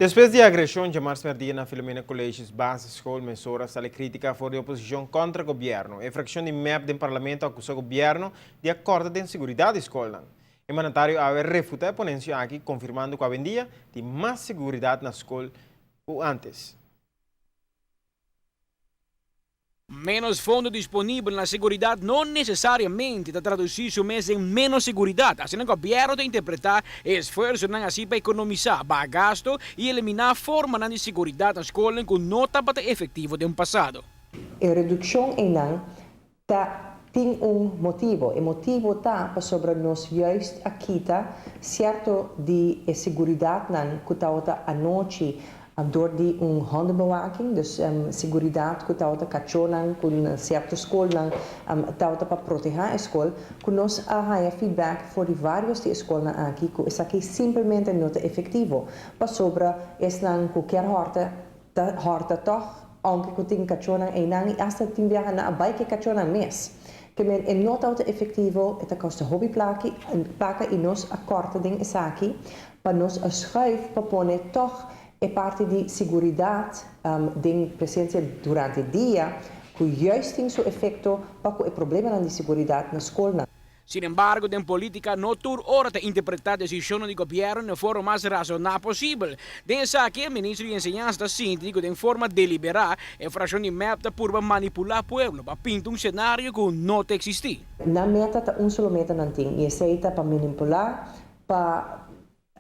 Depois de agressão de março perdida na Filomena Colégios, base, escola, mesura, sale crítica for de oposição contra o governo. A fração de MEP do Parlamento acusa o governo de acordo de inseguridade escola. O mandatário ha refuta a ponência aqui, confirmando que a vendia de mais segurança na escola que antes. Menos fundo disponível na seguridade não necessariamente está traduzir o mês em menos seguridade. Assim, o governo tem que interpretar esforço assim para economizar gasto e eliminar a forma de segurança na escola com nota para efetivo do passado. A redução em tem motivo. O motivo está para sobre nós juist aqui certo de segurança que está à noite door de hondenbewaking, dus seguridade que está cachonan com certa escola está para proteger a escola, que nós há feedback for de vários de escola aqui que isso aqui simplesmente não é efetivo. Para sobre não qualquer horta toch, aunque que tem cachonan e não hasta tem viaja na bike cachonan mes. Que men é não tão efetivo, é custa hobby placa e nós acordem isso aqui para nós schuif para pôr toch é parte de segurança de presença durante o dia, que juist tem seu efeito para o problema de segurança na escola. Sin embargo, a política não tem hora de interpretar decisões do governo de forma mais razonável possível. Dessa aqui, o ministro de Enseñanza síndico de forma deliberada a fração de meta por manipular o povo para pintar cenário que não existe. Na meta está solo meta não tem, e essa para manipular, para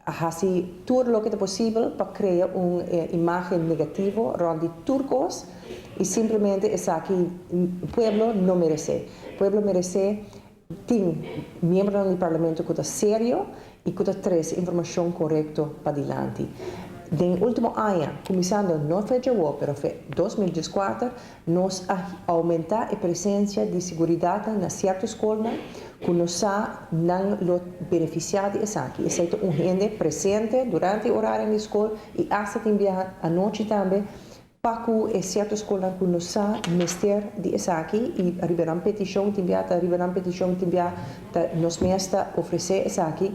fazer tudo o que é possível para criar uma imagem negativa rond turcos e simplesmente essa aqui o povo não merece. O povo merece tem membro do parlamento que está sério e que traz informação correta para adiante. No último ano, começando não foi Jawa, mas foi 2014, nós aumentar a presença de segurança na certa escola que nós não beneficiado disso aqui. Isso é gente presente durante o horário da escola e até também à noite também para que certa escola que nós mestre de isso aqui e arribarão petição também nos mestres oferecer isso aqui.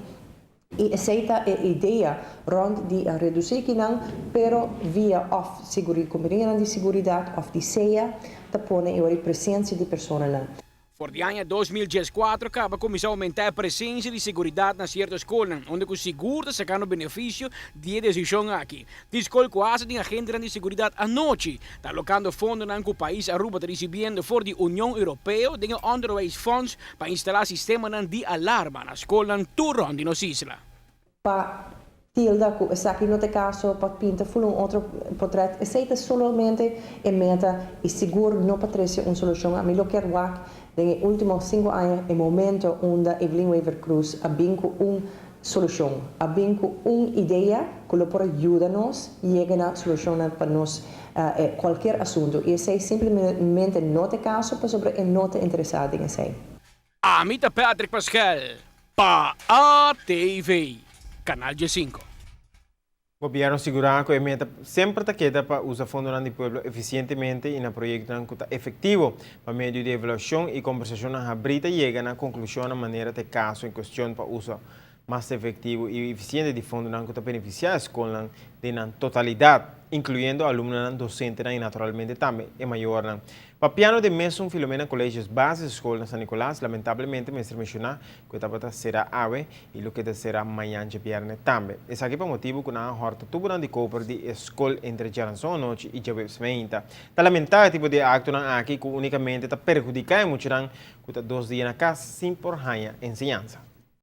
E aceita a ideia rond de reduzir que não, pero via of segurança de segurança of de ceia, te põe a presença de pessoas não. Por o ano 2014, acaba começou a aumentar a presença de segurança na certa escola, onde o seguro está sacando benefício de decisão aqui. A escola quase tem agente de segurança à noite, está alocando fundos que o país Aruba está recebendo for da União Europeia, tem underways funds para instalar sistema de alarma na escola toda onde nos isla. Para tilda que essa aqui no caso para pintar um outro portrait, aceita somente a meta e seguro não para trazer uma solução. A mim eu quero nos últimos 5 anos, é momento onde Evelyn Weaver Cruz abinco uma solução, abinco uma ideia que pode ajudar-nos a chegar a solução para nós qualquer assunto. E esse é simplesmente não é caso para sobre não é interessado em isso. Amita Patrick Pascal, para a TV, Canal G5. O governo segura que a meta sempre está para usar fundos do povo eficientemente e no projeto efetivo para meio de evaluação e conversação na brita chega na conclusão na maneira de caso em questão para uso mais efetivo e eficiente de fundos que beneficiar a escola na totalidade, incluindo alunos docentes e naturalmente também é maior. Para piano de mesmo Filomena Colégios Bases Escola San Nicolás, lamentavelmente me mencionar que esta será ave e o que será amanhã de viernes também. Esse aqui é o motivo que na horta tubo de cover de escola entre Jarançon à noite e Jawebs Meinta. Está lamentável tipo de acto aqui que unicamente está perjudicando muito que 2 dias na casa sem por ranha ensinança.